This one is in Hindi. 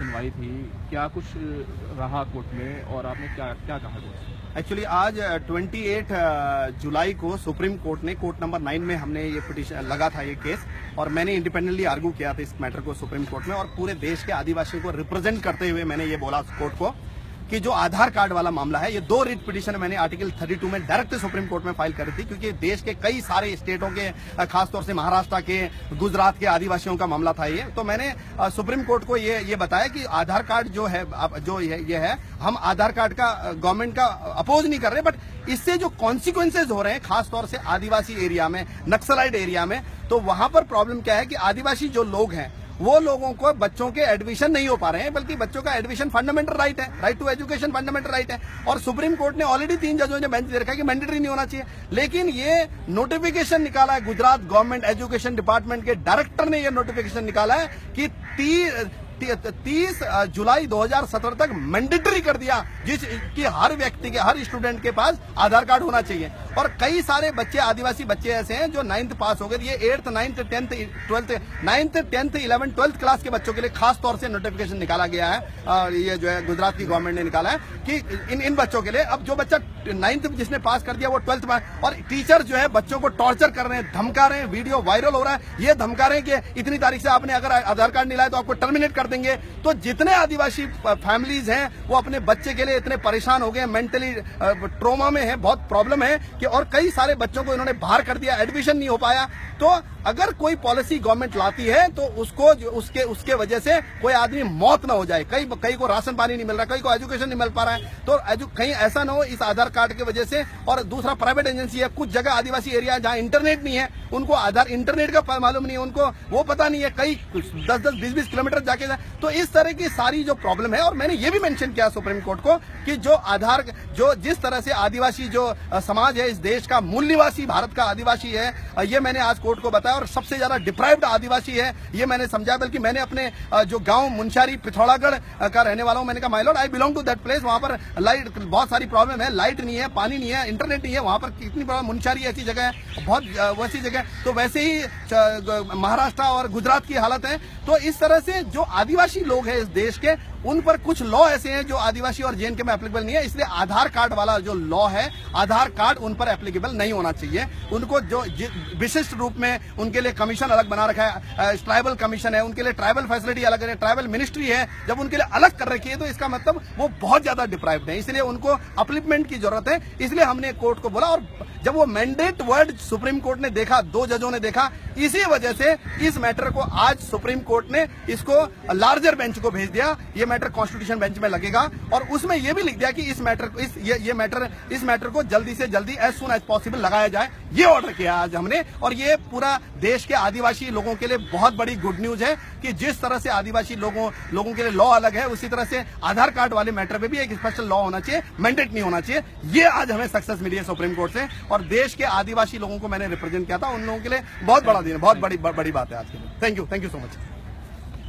सुनवाई थी, क्या कुछ रहा कोर्ट में और आपने क्या क्या कहा कोर्ट? एक्चुअली आज 28 जुलाई को सुप्रीम कोर्ट ने कोर्ट नंबर 9 में हमने ये पिटीशन लगा था ये केस, और मैंने इंडिपेंडेंटली आर्ग्यू किया था इस मैटर को सुप्रीम कोर्ट में, और पूरे देश के आदिवासियों को रिप्रेजेंट करते हुए मैंने ये बोला कोर्ट को कि जो आधार कार्ड वाला मामला है, ये 2 रिट पिटीशन मैंने आर्टिकल 32 में डायरेक्ट सुप्रीम कोर्ट में फाइल करी थी, क्योंकि देश के कई सारे स्टेटों के, खासतौर से महाराष्ट्र के, गुजरात के आदिवासियों का मामला था ये। तो मैंने सुप्रीम कोर्ट को ये बताया कि आधार कार्ड जो है, जो ये है, हम आधार कार्ड का गवर्नमेंट का अपोज नहीं कर रहे, बट इससे जो कॉन्सिक्वेंसेज हो रहे हैं खासतौर से आदिवासी एरिया में, नक्सलाइट एरिया में, तो वहां पर प्रॉब्लम क्या है कि आदिवासी जो लोग हैं वो लोगों को बच्चों के एडमिशन नहीं हो पा रहे हैं, बल्कि बच्चों का एडमिशन फंडामेंटल राइट है, right to education fundamental right है। और सुप्रीम कोर्ट ने ऑलरेडी 3 जजों ने बेंच दे रखा है कि मैंडेटरी नहीं होना चाहिए, लेकिन ये नोटिफिकेशन निकाला है गुजरात गवर्नमेंट एजुकेशन डिपार्टमेंट के डायरेक्टर ने, ये नोटिफिकेशन निकाला है कि 30 जुलाई 2017 तक मैंडेटरी कर दिया, जिसकी हर व्यक्ति के, हर स्टूडेंट के पास आधार कार्ड होना चाहिए। और कई सारे बच्चे, आदिवासी बच्चे ऐसे हैं जो 9th पास हो गए, ये 8th 9th 10th 12th 9th 10th 11th 12th class के बच्चों के लिए खास तौर से नोटिफिकेशन निकाला गया है। ये जो है गुजरात की गवर्नमेंट ने निकाला है कि इन बच्चों के लिए, अब जो बच्चा 9th जिसने पास कर दिया वो 12th में, और टीचर जो है बच्चों को टॉर्चर कर रहे हैं, धमका रहे हैं, वीडियो वायरल हो रहा है, ये धमका रहे हैं कि इतनी तारीख से आपने अगर आधार कार्ड नहीं लाया तो आपको टर्मिनेट कर देंगे। तो जितने आदिवासी फैमिलीज हैं वो अपने बच्चे के लिए इतने परेशान हो गए, मेंटली ट्रोमा में है, बहुत प्रॉब्लम है कि, और कई सारे बच्चों को इन्होंने बाहर कर दिया, एडमिशन नहीं हो पाया। तो अगर कोई पॉलिसी गवर्नमेंट लाती है तो उसको उसके वजह से कोई आदमी मौत ना हो जाए, कई को राशन पानी नहीं मिल रहा, कई को एजुकेशन नहीं मिल पा रहा है, तो कहीं ऐसा ना हो इस आधार कार्ड की वजह से। और दूसरा, प्राइवेट एजेंसी है, कुछ जगह आदिवासी एरिया जहां इंटरनेट नहीं है, उनको आधार इंटरनेट का मालूम नहीं है, उनको वो पता नहीं है, कई 10-10 20-20 किलोमीटर जाके जाए। तो इस तरह की सारी जो प्रॉब्लम है, और मैंने ये भी मेंशन किया सुप्रीम कोर्ट को कि जो आधार, जो जिस तरह से आदिवासी जो समाज है, इस देश का मूल निवासी भारत का आदिवासी है, ये मैंने आज कोर्ट को बताया, और सबसे ज्यादा डिप्राइव्ड आदिवासी है ये मैंने समझा। बल्कि मैंने अपने जो गांव मुंशारी पिथौरागढ़ का रहने वाला हूं, मैंने कहा my lord I belong to that place, वहां पर लाइट बहुत सारी प्रॉब्लम है, लाइट नहीं है, पानी नहीं है, इंटरनेट नहीं है, वहां पर कितनी प्रॉब्लम। मुंशारी ऐसी जगह है, बहुत वैसी जगह, तो वैसे ही महाराष्ट्र और गुजरात की हालत है। तो इस तरह से जो आदिवासी लोग हैं इस देश के, उन पर कुछ लॉ ऐसे हैं जो आदिवासी और जेएनके में एप्लीकेबल नहीं है, इसलिए आधार कार्ड वाला जो लॉ है, आधार कार्ड उन पर एप्लीकेबल नहीं होना चाहिए। उनको जो विशिष्ट रूप में उनके लिए कमीशन अलग बना रखा है, ट्राइबल कमीशन है, उनके लिए ट्राइबल फैसिलिटी अलग है, ट्राइबल मिनिस्ट्री है, जब उनके लिए अलग कर रखी है तो इसका मतलब वो बहुत ज्यादा डिप्राइव्ड है, इसलिए उनको अपलिफ्टमेंट की जरूरत है। इसलिए हमने कोर्ट को बोला, और जब वो मैंडेट वर्ड सुप्रीम कोर्ट ने देखा, 2 जजों ने देखा, इसी वजह से इस मैटर को आज सुप्रीम कोर्ट ने इसको लार्जर बेंच को भेज दिया। ये मैटर कॉन्स्टिट्यूशन बेंच में लगेगा, और उसमें यह भी लिख दिया कि इस मैटर को जल्दी से जल्दी एज सुन एज पॉसिबल लगाया जाए। ये ऑर्डर किया आज हमने, और ये पूरा देश के आदिवासी लोगों के लिए बहुत बड़ी गुड न्यूज है कि जिस तरह से आदिवासी लोगों के लिए लॉ अलग है, उसी तरह से आधार कार्ड वाले मैटर पे भी एक स्पेशल लॉ होना चाहिए, मैंडेट नहीं होना चाहिए। ये आज हमें सक्सेस मिली है सुप्रीम कोर्ट से, और देश के आदिवासी लोगों को मैंने रिप्रेजेंट किया था, उन लोगों के लिए बहुत बड़ा दिन है, बहुत बड़ी बात है आज के लिए। Thank you so much.